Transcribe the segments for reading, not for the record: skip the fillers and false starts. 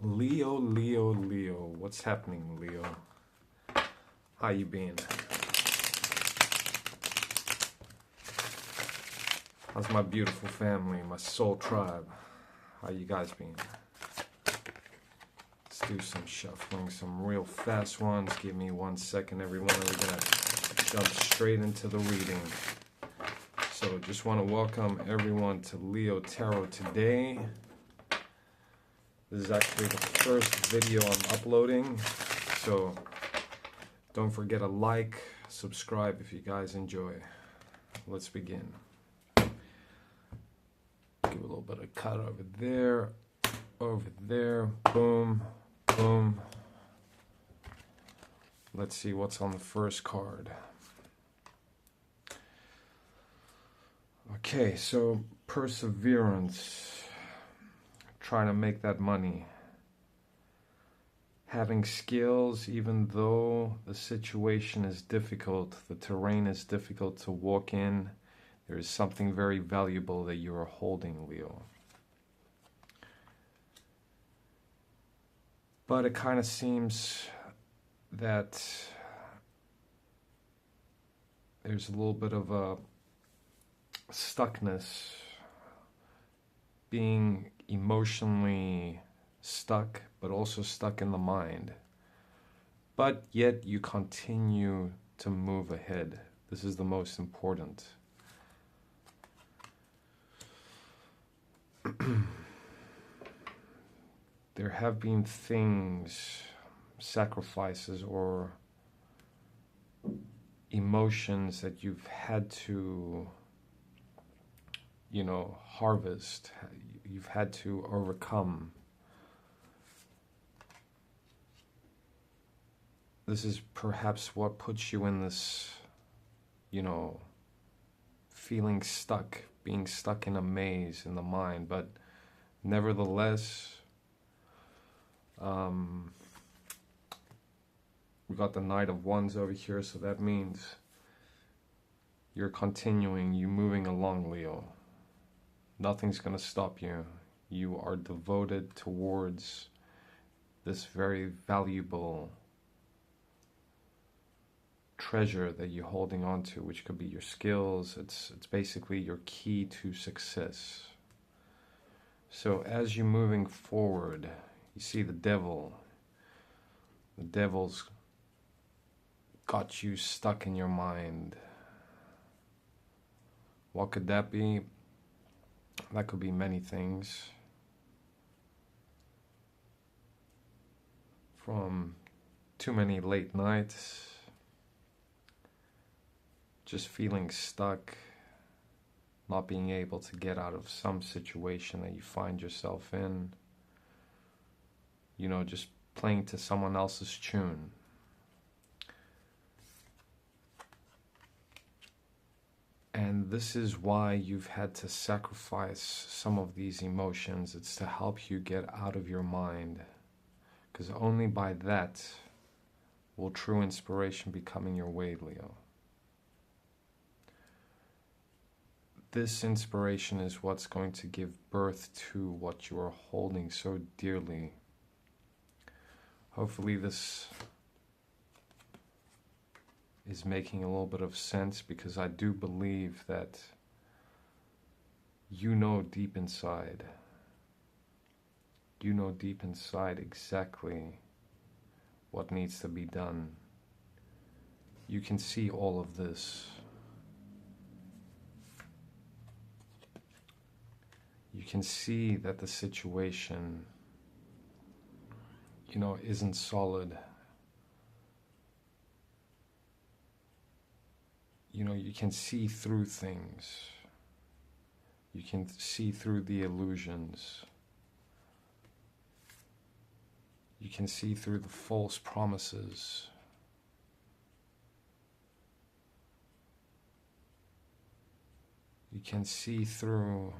Leo, Leo, Leo. What's happening, Leo? How you been? How's my beautiful family, my soul tribe? How you guys been? Let's do some shuffling, some real fast ones. Give me 1 second, everyone. We're gonna jump straight into the reading. So just want to welcome everyone to Leo Tarot today. This is actually the first video I'm uploading, so don't forget to like, subscribe if you guys enjoy. Let's begin. Give a little bit of cut over there, boom, boom. Let's see what's on the first card. Okay, so perseverance. Trying to make that money. Having skills, even though the situation is difficult, the terrain is difficult to walk in, there is something very valuable that you are holding, Leo. But it kind of seems that there's a little bit of a stuckness, being emotionally stuck, but also stuck in the mind. But yet you continue to move ahead. This is the most important. There have been things, sacrifices or emotions that you've had to, harvest. You've had to overcome. This is perhaps what puts you in this, feeling stuck, being stuck in a maze in the mind. But nevertheless, we got the Knight of Wands over here, so that means you're continuing, you're moving along, Leo. Nothing's going to stop you. You are devoted towards this very valuable treasure that you're holding on to, which could be your skills. It's basically your key to success. So as you're moving forward, you see the devil. The devil's got you stuck in your mind. What could that be? That could be many things. From too many late nights, just feeling stuck, not being able to get out of some situation that you find yourself in, just playing to someone else's tune. And this is why you've had to sacrifice some of these emotions. It's to help you get out of your mind. Because only by that will true inspiration be coming your way, Leo. This inspiration is what's going to give birth to what you are holding so dearly. Hopefully this is making a little bit of sense, because I do believe that deep inside, deep inside exactly what needs to be done. You can see all of this. You can see that the situation, isn't solid. You can see through things. You can see through the illusions. You can see through the false promises. You can see through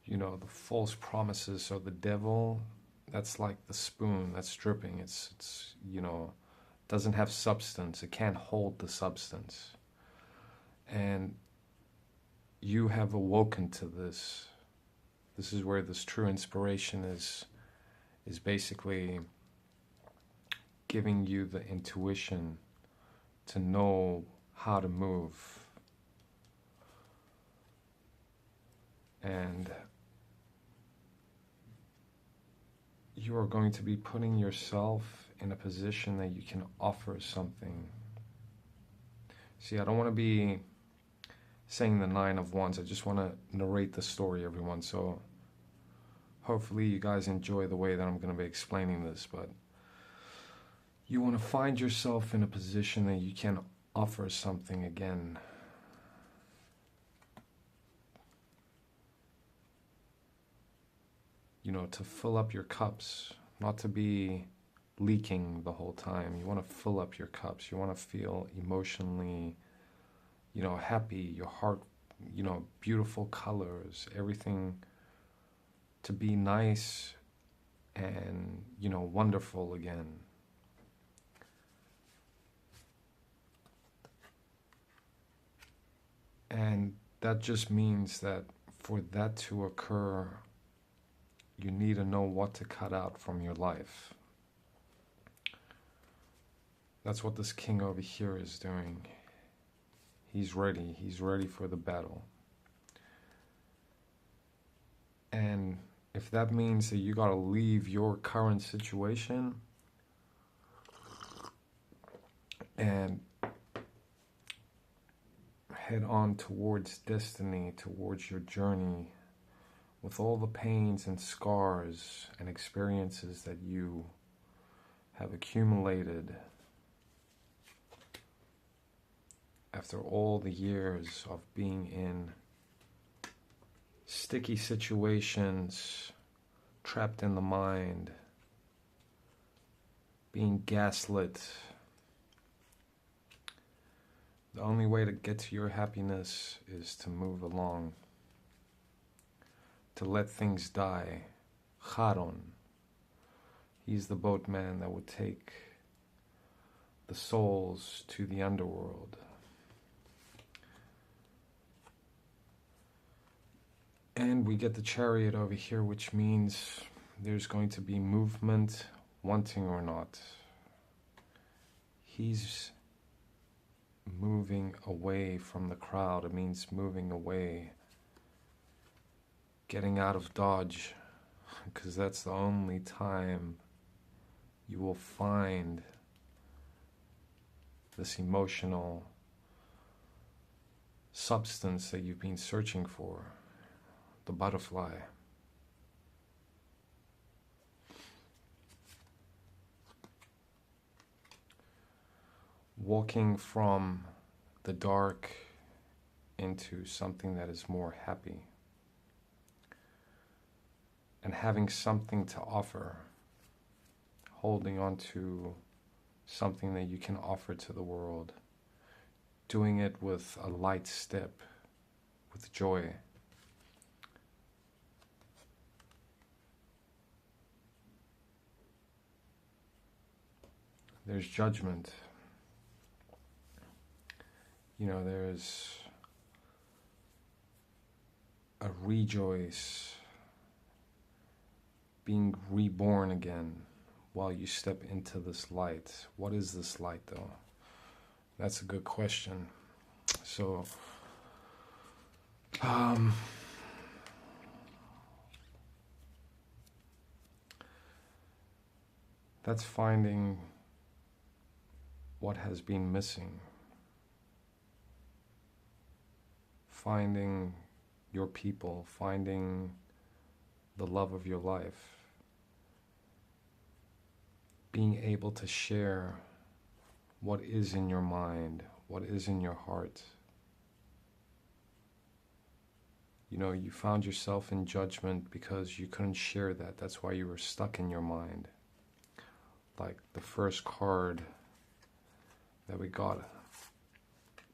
the false promises of the devil. That's like the spoon that's dripping. It's doesn't have substance. It can't hold the substance. And you have awoken to this. This is where this true inspiration is basically giving you the intuition to know how to move. And you are going to be putting yourself in a position that you can offer something. See, I don't want to be saying the 9 of Wands. I just want to narrate the story, everyone. So hopefully you guys enjoy the way that I'm going to be explaining this. But you want to find yourself in a position that you can offer something again. You know, to fill up your cups, not to be leaking the whole time. You want to fill up your cups. You want to feel emotionally, you know, happy, your heart, you know, beautiful colors, everything to be nice and, you know, wonderful again. And that just means that for that to occur, you need to know what to cut out from your life. That's what this king over here is doing. He's ready. He's ready for the battle. And if that means that you gotta leave your current situation and head on towards destiny, towards your journey, with all the pains and scars and experiences that you have accumulated after all the years of being in sticky situations, trapped in the mind, being gaslit. The only way to get to your happiness is to move along, to let things die. Charon, he's the boatman that would take the souls to the underworld. And we get the Chariot over here, which means there's going to be movement, wanting or not. He's moving away from the crowd. It means moving away, getting out of Dodge, because that's the only time you will find this emotional substance that you've been searching for, the butterfly. Walking from the dark into something that is more happy, and having something to offer, holding on to something that you can offer to the world, doing it with a light step, with joy. There's judgment. You know, there's a rejoice, being reborn again while you step into this light. What is this light, though? That's a good question. So, that's finding what has been missing. Finding your people, finding the love of your life, being able to share what is in your mind, what is in your heart. You know, you found yourself in judgment because you couldn't share that. That's why you were stuck in your mind. Like the first card that we got,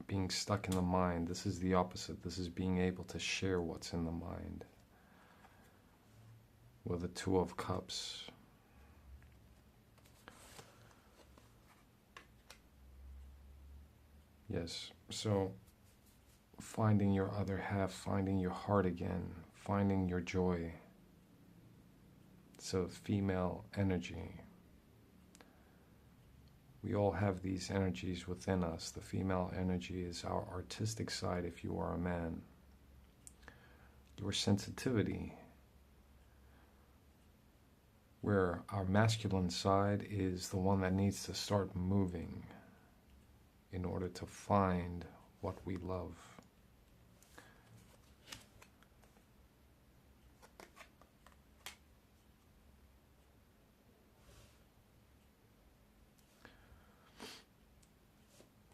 being stuck in the mind. This is the opposite. This is being able to share what's in the mind. With the Two of Cups. Yes, so finding your other half, finding your heart again, finding your joy. So female energy. We all have these energies within us. The female energy is our artistic side if you are a man. Your sensitivity, where our masculine side is the one that needs to start moving in order to find what we love.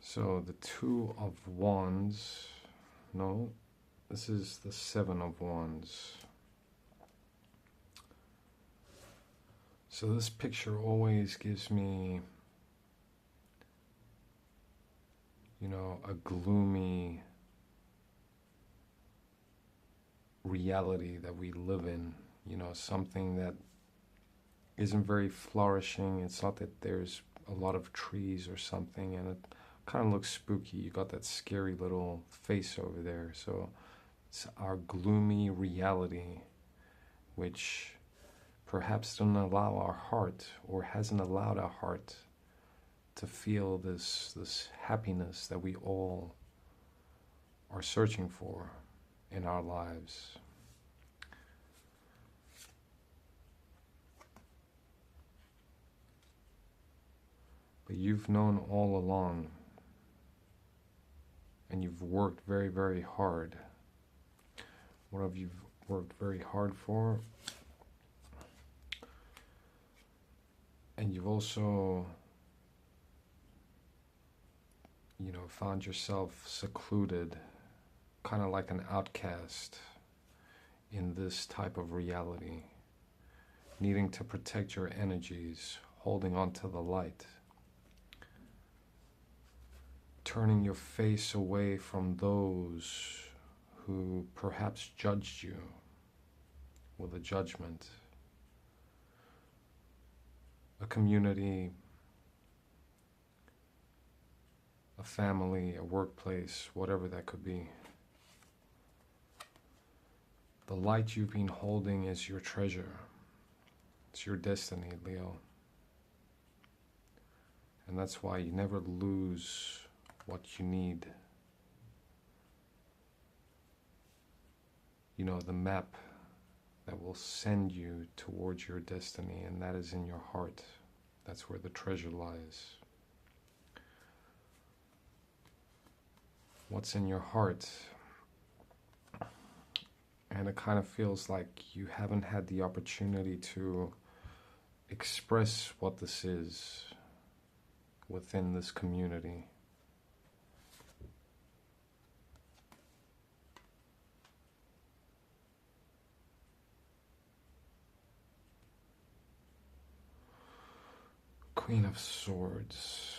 So the Two of Wands, no, this is the Seven of Wands. So this picture always gives me, you know, a gloomy reality that we live in, you know, something that isn't very flourishing. It's not that there's a lot of trees or something, and it kind of looks spooky. You got that scary little face over there. So it's our gloomy reality, which perhaps doesn't allow our heart, or hasn't allowed our heart, to feel this happiness that we all are searching for in our lives. But you've known all along, and you've worked very, very hard. What have you worked very hard for? And you've also, you know, found yourself secluded, kind of like an outcast in this type of reality, needing to protect your energies, holding on to the light, turning your face away from those who perhaps judged you with a judgment, a community, a family, a workplace, whatever that could be. The light you've been holding is your treasure. It's your destiny, Leo. And that's why you never lose what you need. You know, the map that will send you towards your destiny, and that is in your heart. That's where the treasure lies. What's in your heart? And it kind of feels like you haven't had the opportunity to express what this is within this community. Queen of Swords.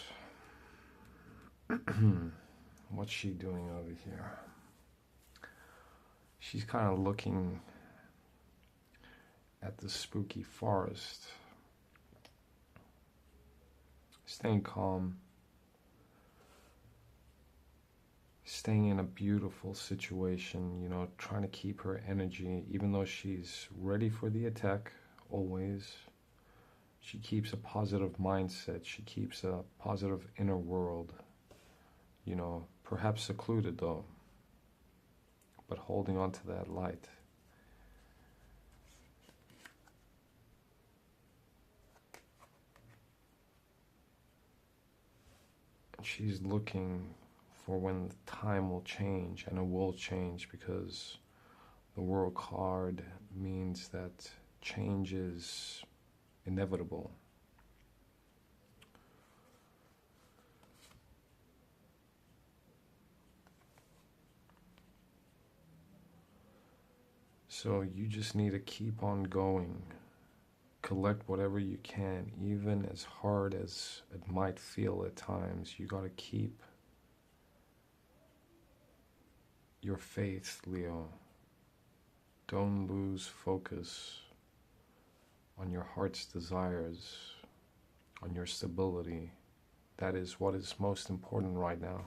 What's she doing over here? She's kind of looking at the spooky forest, staying calm, staying in a beautiful situation, you know, trying to keep her energy, even though she's ready for the attack, always. She keeps a positive mindset. She keeps a positive inner world, you know, perhaps secluded though, but holding on to that light. She's looking for when the time will change, and it will change, because the World card means that change is inevitable. So you just need to keep on going. Collect whatever you can, even as hard as it might feel at times. You got to keep your faith, Leo. Don't lose focus on your heart's desires, on your stability. That is what is most important right now.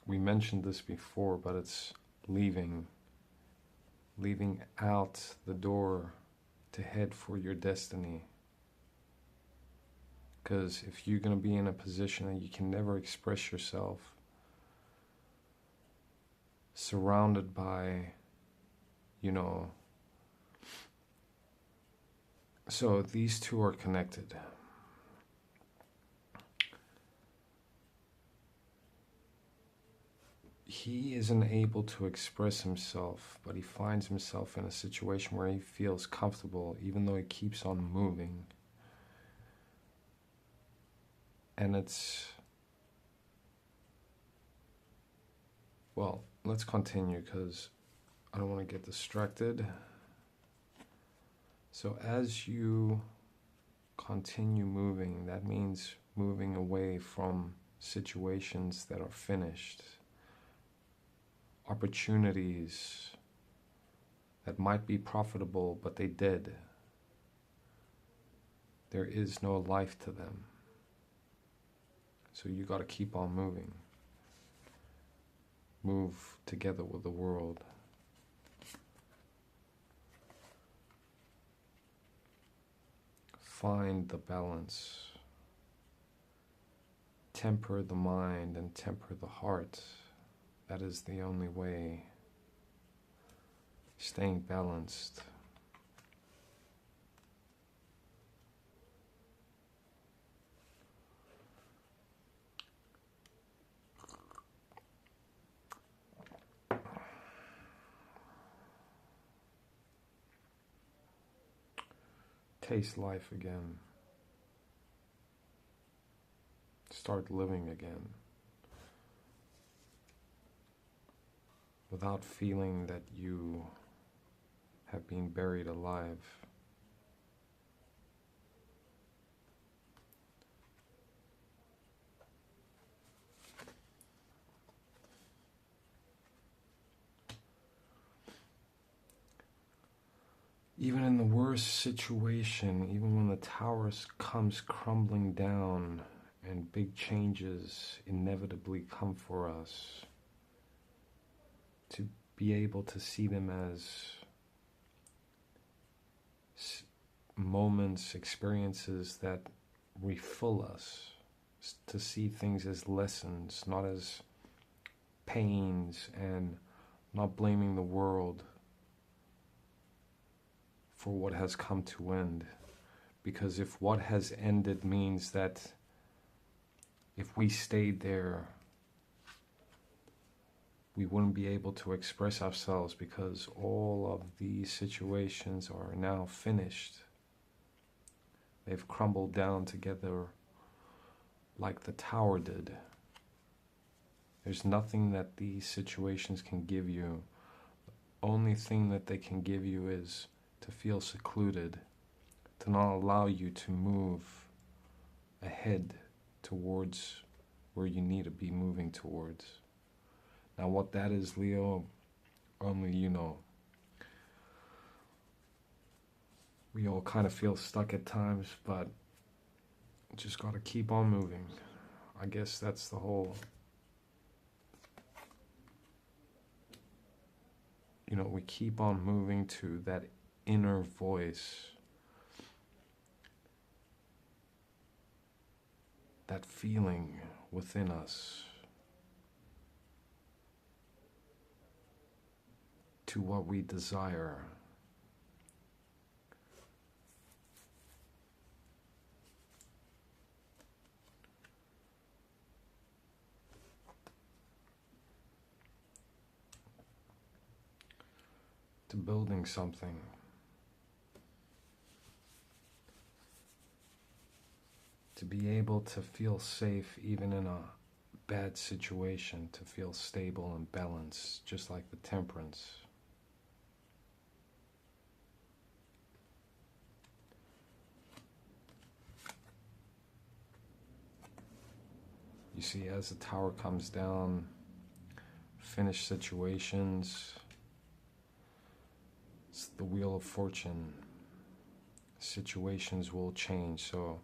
we mentioned this before, but it's leaving out the door to head for your destiny. Because if you're going to be in a position that you can never express yourself, surrounded by, so these two are connected. He isn't able to express himself, but he finds himself in a situation where he feels comfortable, even though he keeps on moving. And well, let's continue because I don't want to get distracted. So as you continue moving, that means moving away from situations that are finished, opportunities that might be profitable, but they did. There is no life to them. So you got to keep on moving. Move together with the world. Find the balance. Temper the mind and temper the heart. That is the only way. Staying balanced. Taste life again. Start living again. Without feeling that you have been buried alive. Even in the worst situation, even when the tower comes crumbling down and big changes inevitably come for us, to be able to see them as moments, experiences that refill us, to see things as lessons, not as pains, and not blaming the world for what has come to end. Because if what has ended means that if we stayed there, we wouldn't be able to express ourselves, because all of these situations are now finished. They've crumbled down together like the tower did. There's nothing that these situations can give you. The only thing that they can give you is to feel secluded, to not allow you to move ahead towards where you need to be moving towards. Now what that is, Leo, only you know. We all kind of feel stuck at times, but just got to keep on moving. I guess that's the whole, we keep on moving to that inner voice, that feeling within us, to what we desire. To building something. To be able to feel safe even in a bad situation, to feel stable and balanced, just like the temperance. You see, as the tower comes down, finished situations, it's the wheel of fortune. Situations will change, so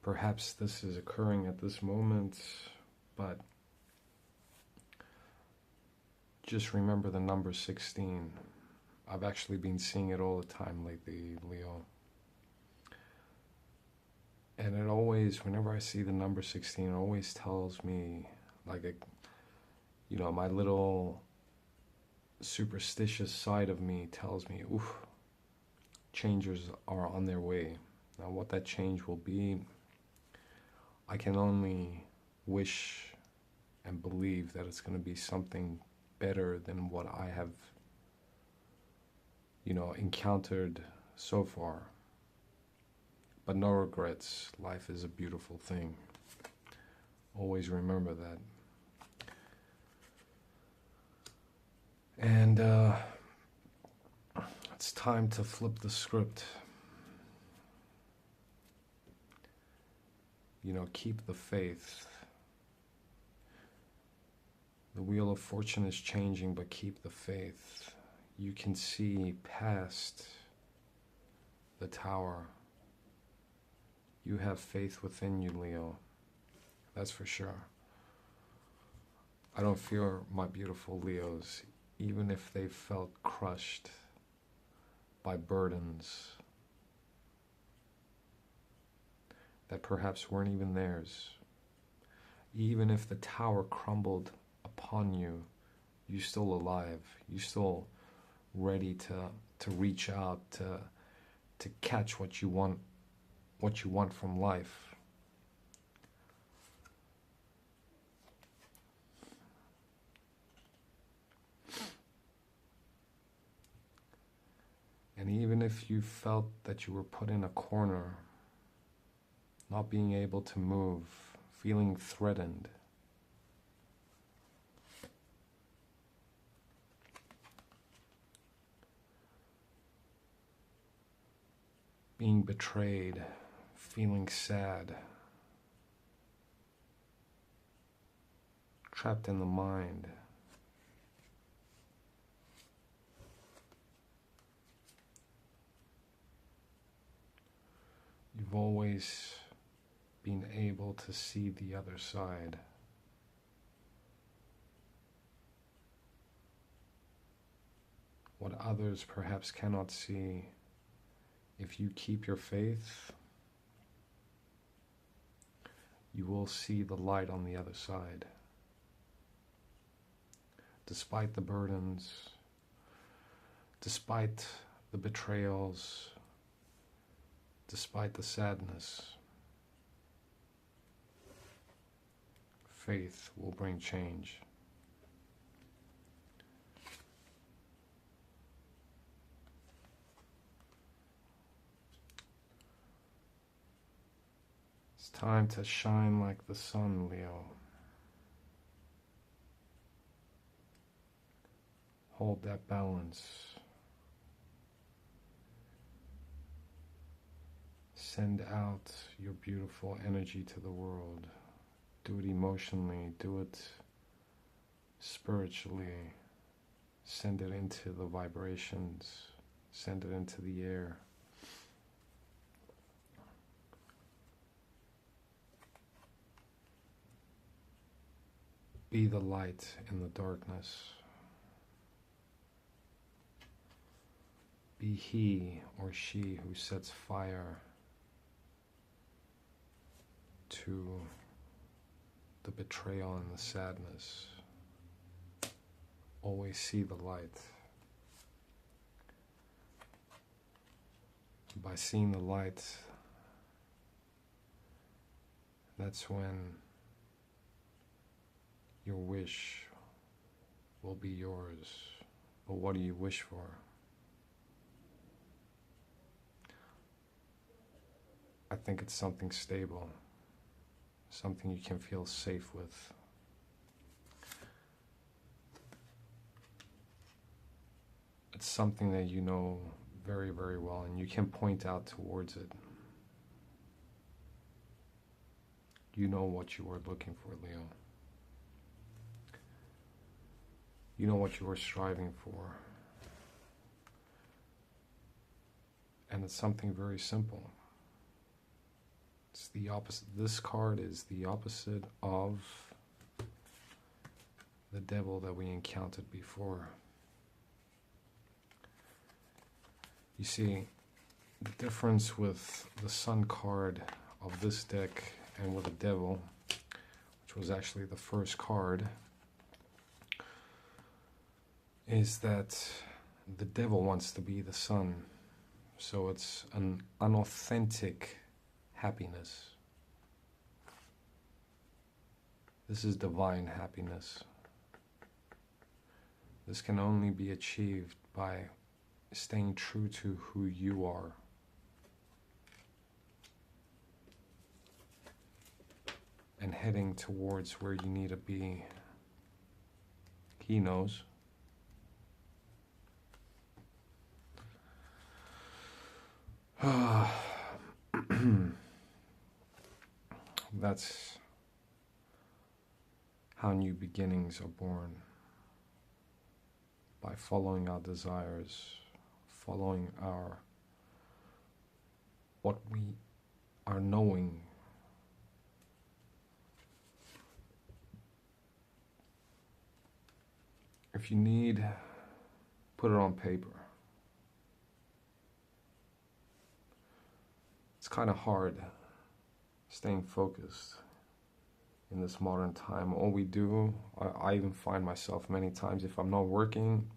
perhaps this is occurring at this moment, but just remember the number 16. I've actually been seeing it all the time lately, Leo. And it always, whenever I see the number 16, it always tells me, like, my little superstitious side of me tells me, oof, changes are on their way. Now, what that change will be, I can only wish and believe that it's going to be something better than what I have, encountered so far. But no regrets. Life is a beautiful thing. Always remember that. And it's time to flip the script. Keep the faith. The wheel of fortune is changing, but keep the faith. You can see past the tower. You have faith within you, Leo. That's for sure. I don't fear my beautiful Leos, even if they felt crushed by burdens that perhaps weren't even theirs. Even if the tower crumbled upon you, you're still alive. You're still ready to reach out, to catch what you want from life. And even if you felt that you were put in a corner, not being able to move, feeling threatened, being betrayed, feeling sad, trapped in the mind, you've always been able to see the other side. What others perhaps cannot see. If you keep your faith, you will see the light on the other side. Despite the burdens, despite the betrayals, despite the sadness, faith will bring change. It's time to shine like the sun, Leo. Hold that balance. Send out your beautiful energy to the world. Do it emotionally, do it spiritually. Send it into the vibrations, send it into the air. Be the light in the darkness. Be he or she who sets fire to the betrayal and the sadness. Always see the light. By seeing the light, that's when your wish will be yours. But what do you wish for? I think it's something stable, something you can feel safe with. It's something that you know very, very well, and you can point out towards it. You know what you are looking for, Leo. You know what you are striving for. And it's something very simple. It's the opposite. This card is the opposite of the devil that we encountered before. You see, the difference with the Sun card of this deck and with the devil, which was actually the first card, is that the devil wants to be the sun. So it's an unauthentic happiness. This is divine happiness. This can only be achieved by staying true to who you are. And heading towards where you need to be. He knows. That's how new beginnings are born. By following our desires, following what we are knowing. If you need, put it on paper. It's kind of hard staying focused in this modern time. All we do, I even find myself many times, if I'm not working,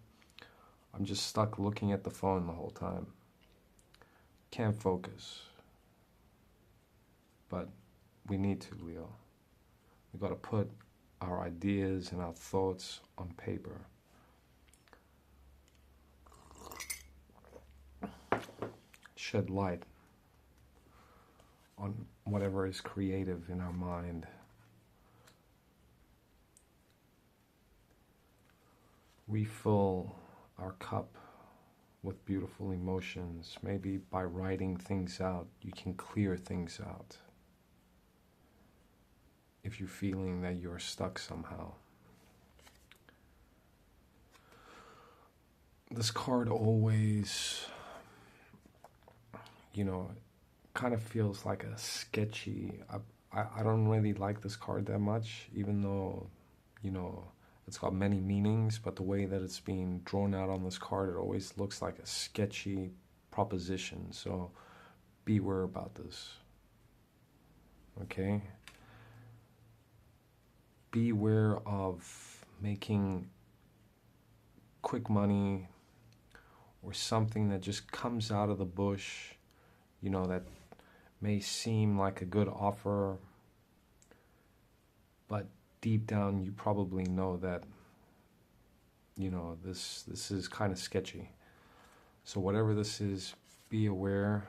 I'm just stuck looking at the phone the whole time. Can't focus. But we need to, Leo. We got to put our ideas and our thoughts on paper. Shed light on whatever is creative in our mind. Refill our cup with beautiful emotions. Maybe by writing things out, you can clear things out. If you're feeling that you're stuck somehow. This card always, kind of feels like a sketchy. I don't really like this card that much, even though, it's got many meanings, but the way that it's being drawn out on this card, it always looks like a sketchy proposition. So beware about this. Okay? Beware of making quick money or something that just comes out of the bush, that may seem like a good offer, but deep down you probably know that, this is kind of sketchy. So whatever this is, be aware,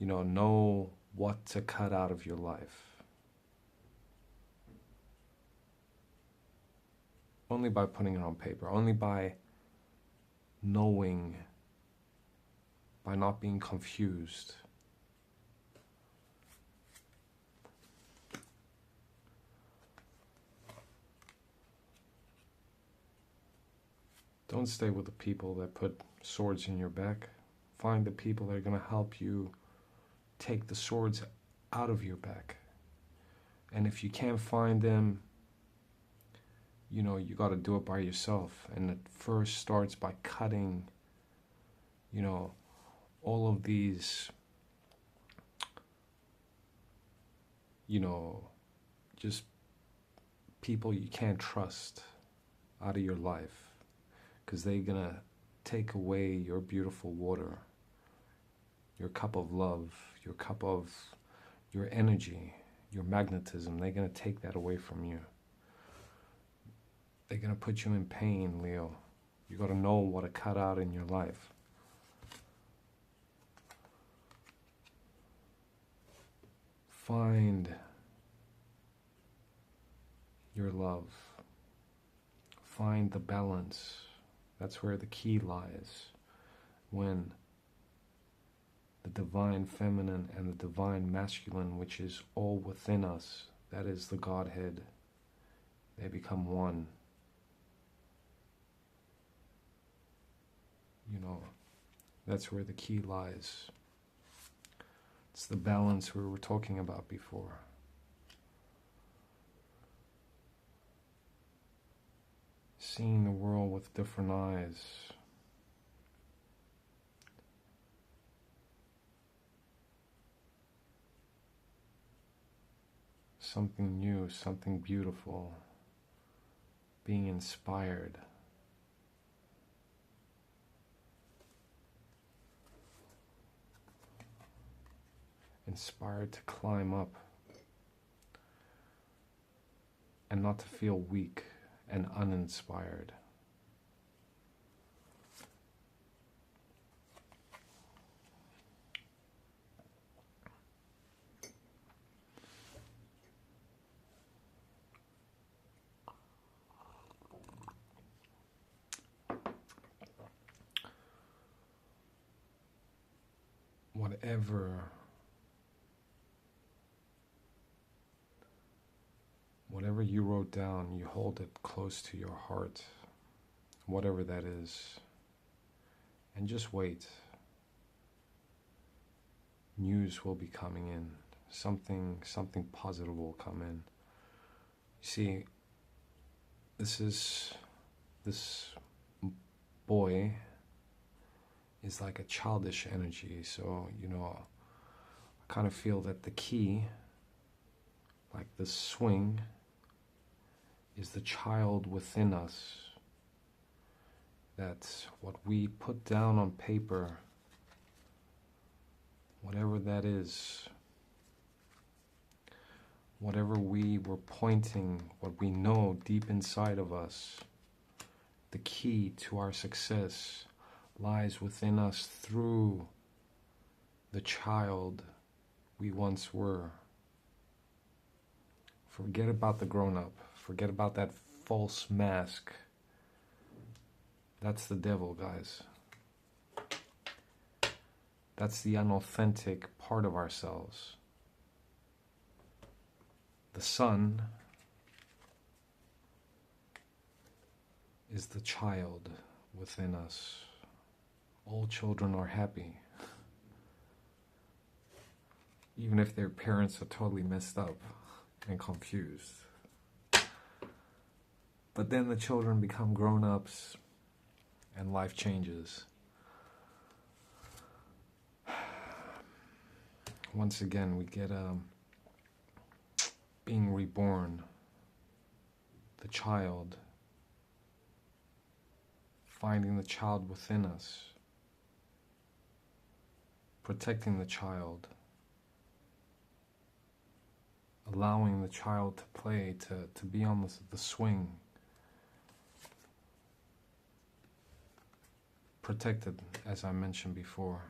know what to cut out of your life. Only by putting it on paper, only by knowing, by not being confused. Don't stay with the people that put swords in your back. Find the people that are going to help you take the swords out of your back. And if you can't find them, you got to do it by yourself. And it first starts by cutting, all of these, just people you can't trust out of your life. Because they're going to take away your beautiful water, your cup of love, your cup of your energy, your magnetism. They're going to take that away from you. They're going to put you in pain, Leo. You got to know what to cut out in your life. Find your love. Find the balance. That's where the key lies. When the divine feminine and the divine masculine, which is all within us, that is the Godhead, they become one. That's where the key lies. It's the balance we were talking about before. seeing the world with different eyes. Something new, something beautiful, being inspired. Inspired to climb up and not to feel weak and uninspired. Whatever you wrote down, you hold it close to your heart, whatever that is, and just wait. News will be coming in. Something positive will come in. You see, this boy is like a childish energy, so I kind of feel that the key, like the swing, is the child within us. That's what we put down on paper, whatever that is, whatever we were pointing, what we know deep inside of us, the key to our success lies within us through the child we once were. Forget about the grown-up. Forget about that false mask. That's the devil, guys. That's the unauthentic part of ourselves. The sun is the child within us. All children are happy, even if their parents are totally messed up and confused. But then the children become grown-ups and life changes. Once again, we get being reborn, the child, finding the child within us, protecting the child, allowing the child to play, to be on the swing, protected, as I mentioned before.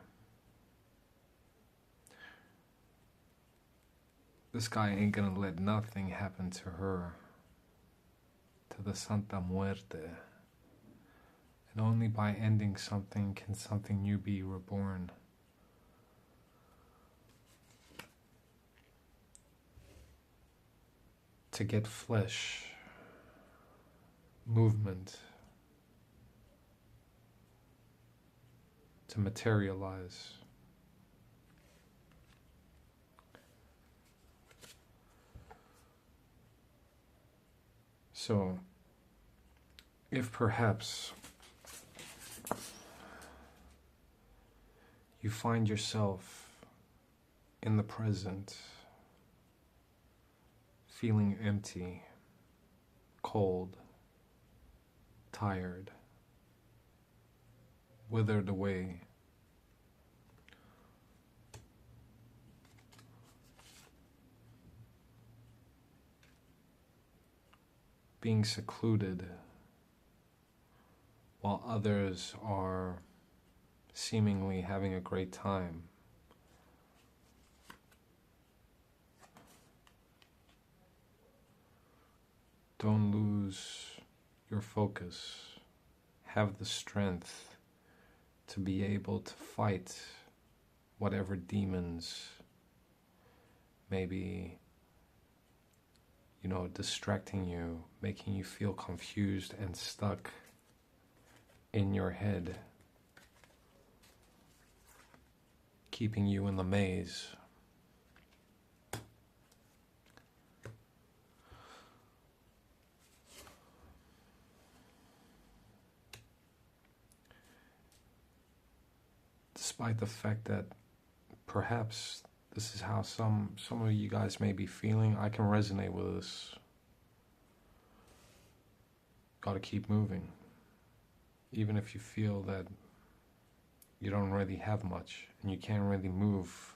This guy ain't gonna let nothing happen to her, to the Santa Muerte. And only by ending something can something new be reborn. To get flesh, movement, to materialize. So, if perhaps you find yourself in the present, feeling empty, cold, tired, withered away, being secluded while others are seemingly having a great time, don't lose your focus. Have the strength to be able to fight whatever demons may be, distracting you, making you feel confused and stuck in your head, keeping you in the maze. despite the fact that perhaps this is how some of you guys may be feeling, I can resonate with this. Gotta keep moving. Even if you feel that you don't really have much and you can't really move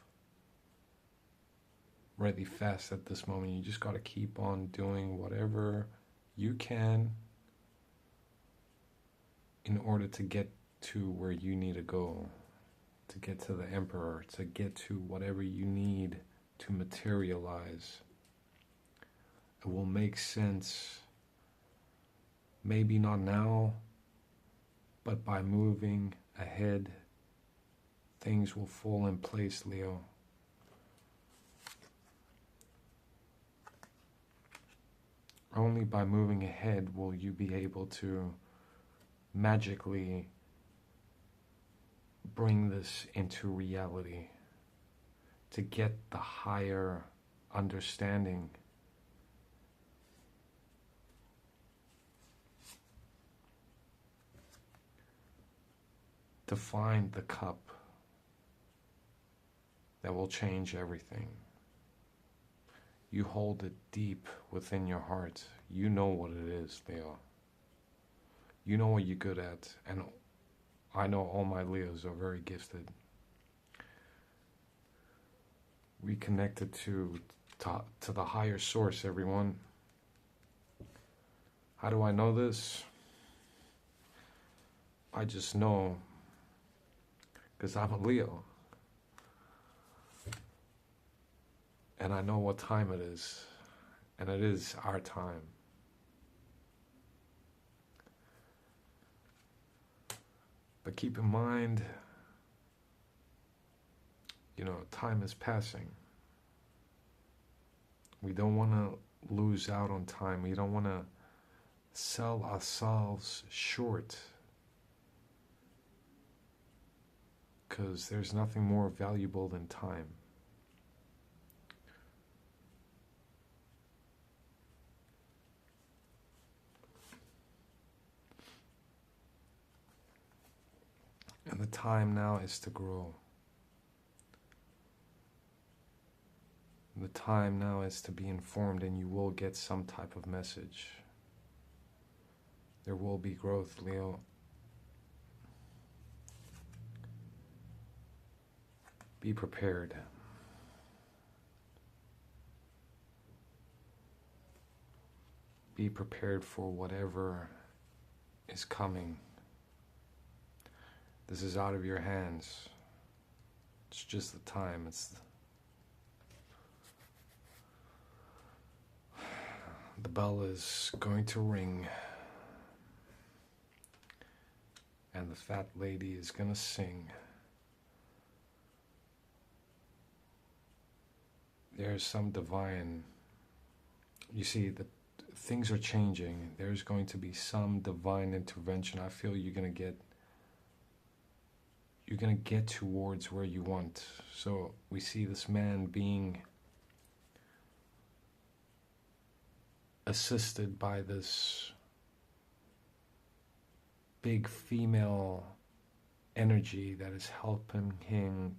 really fast at this moment, you just gotta keep on doing whatever you can in order to get to where you need to go, to get to the Emperor, to get to whatever you need to materialize. It will make sense, maybe not now, but by moving ahead, things will fall in place, Leo. Only by moving ahead will you be able to magically bring this into reality, to get the higher understanding. To find the cup that will change everything. You hold it deep within your heart. You know what it is, Leo. You know what you're good at, and I know all my Leos are very gifted. We connected to the higher source, everyone. How do I know this? I just know because I'm a Leo. And I know what time it is, and it is our time. But keep in mind, time is passing. We don't want to lose out on time. We don't want to sell ourselves short, because there's nothing more valuable than time. And the time now is to grow. The time now is to be informed, and you will get some type of message. There will be growth, Leo. Be prepared. Be prepared for whatever is coming. This is out of your hands. It's just the time. The bell is going to ring, and the fat lady is going to sing. There's some divine, you see, things are changing. There's going to be some divine intervention. I feel you're going to get towards where you want. So we see this man being assisted by this big female energy that is helping him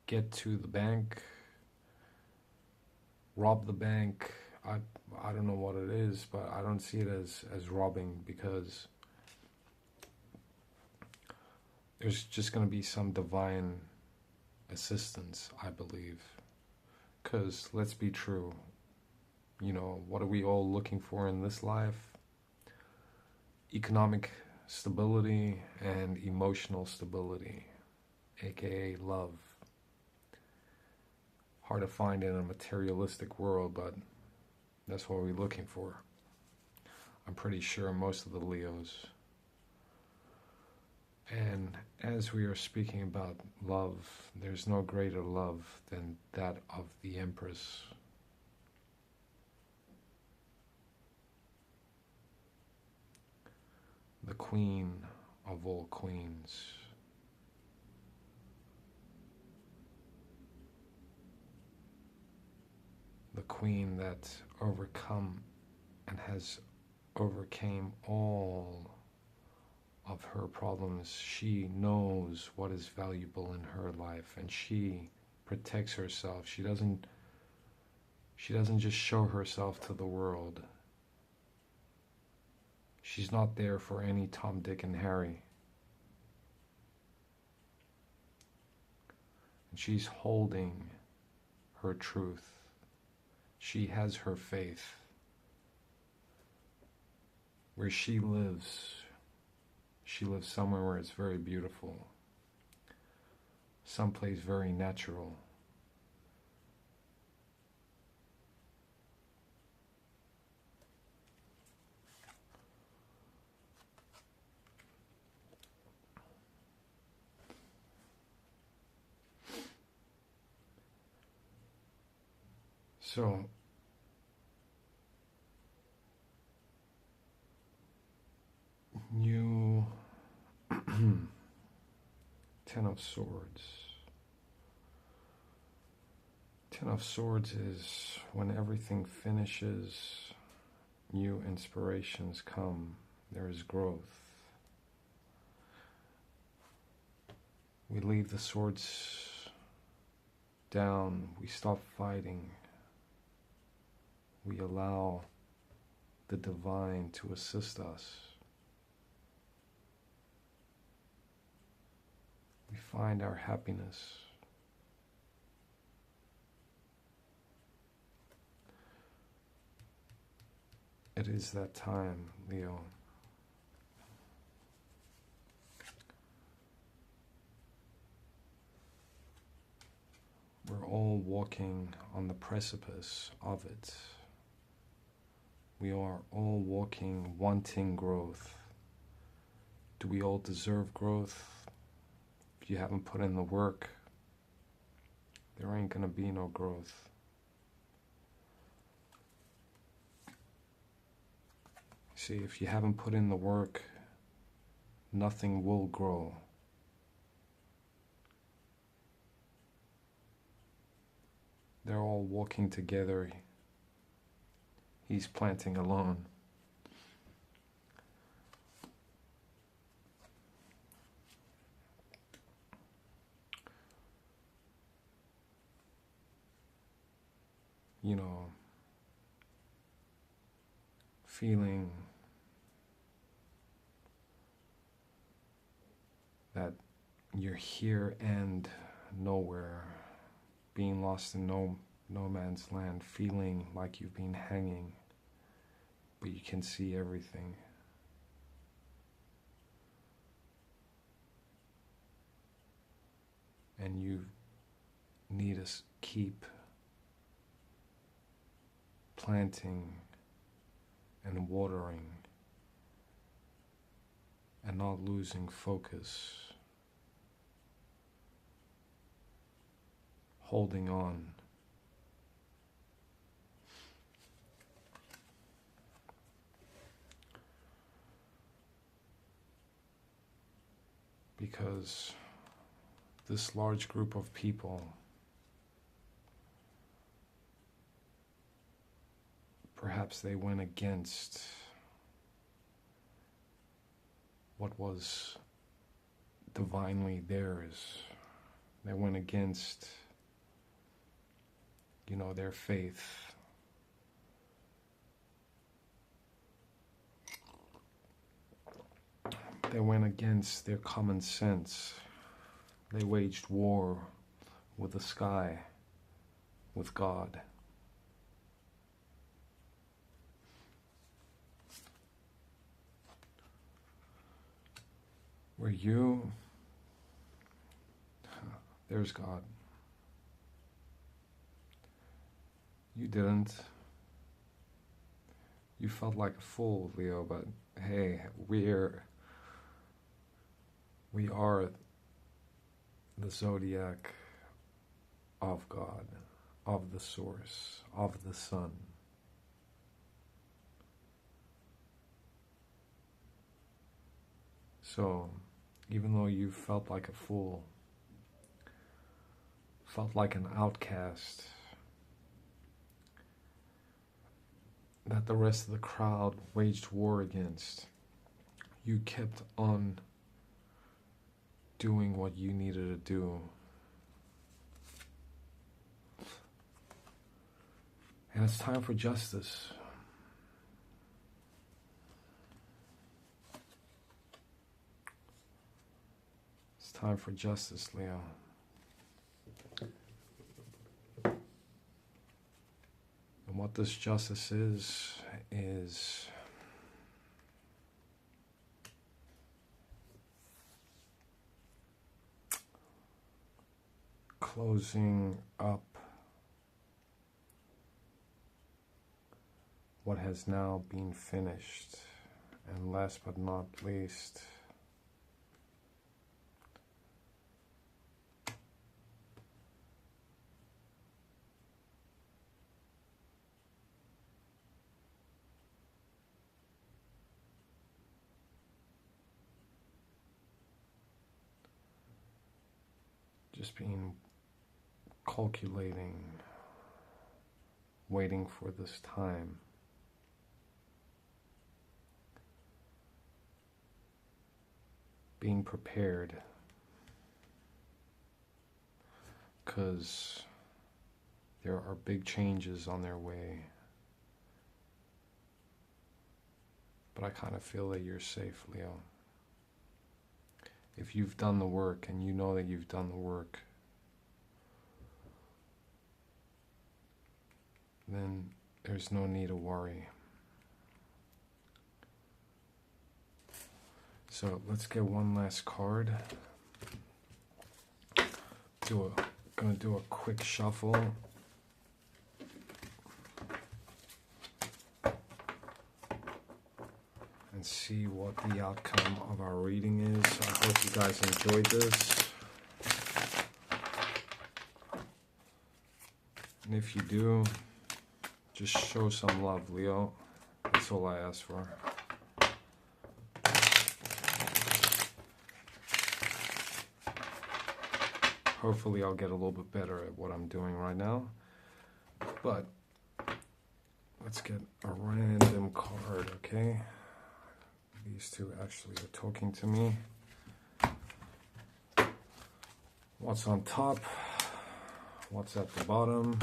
get to the bank, rob the bank. I don't know what it is, but I don't see it as robbing, because there's just going to be some divine assistance, I believe. Because let's be true, what are we all looking for in this life? Economic stability and emotional stability, aka love. Hard to find in a materialistic world, but that's what we're looking for. I'm pretty sure most of the Leos. And as we are speaking about love, there's no greater love than that of the Empress. The Queen of all queens. The Queen that overcome and has overcame all of her problems. She knows what is valuable in her life, and she protects herself. She doesn't just show herself to the world. She's not there for any Tom, Dick, and Harry. And she's holding her truth. She has her faith. Where she lives somewhere where it's very beautiful. Someplace very natural. So, you, Ten of Swords. Ten of Swords is when everything finishes, new inspirations come, there is growth. We leave the swords down, we stop fighting. We allow the divine to assist us. We find our happiness. It is that time, Leo. We're all walking on the precipice of it. We are all walking, wanting growth. Do we all deserve growth? If you haven't put in the work, there ain't gonna be no growth. See, if you haven't put in the work, nothing will grow. They're all walking together. He's planting alone. You know, feeling that you're here and nowhere, being lost in no man's land, feeling like you've been hanging, but you can see everything. And you need to keep planting and watering and not losing focus, holding on. Because this large group of people perhaps they went against what was divinely theirs. They went against, their faith. They went against their common sense. They waged war with the sky, with God. Where there's God. You didn't. You felt like a fool, Leo, but hey, we are the zodiac of God, of the source, of the sun. So, even though you felt like a fool, felt like an outcast, that the rest of the crowd waged war against, you kept on doing what you needed to do. And it's time for justice. It's time for justice, Leo. And what this justice is closing up what has now been finished. And last but not least, just being calculating, waiting for this time. Being prepared, because there are big changes on their way. But I kind of feel that you're safe, Leo. If you've done the work and you know that you've done the work, then there's no need to worry. So let's get one last card. Gonna do a quick shuffle. And see what the outcome of our reading is. I hope you guys enjoyed this. And if you do, just show some love, Leo. That's all I ask for. Hopefully I'll get a little bit better at what I'm doing right now. But let's get a random card, okay? These two actually are talking to me. What's on top? What's at the bottom?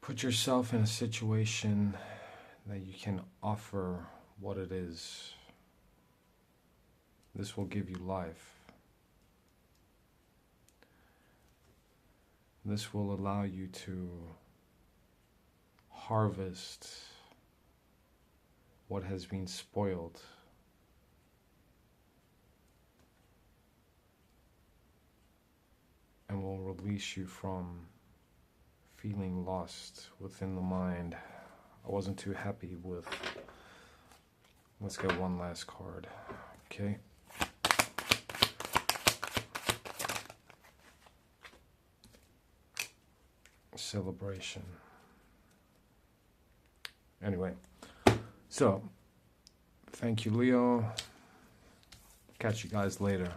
Put yourself in a situation that you can offer what it is. This will give you life. This will allow you to harvest what has been spoiled. And will release you from feeling lost within the mind. I wasn't too happy with. Let's get one last card. Okay. Celebration. Anyway, so thank you, Leo. Catch you guys later.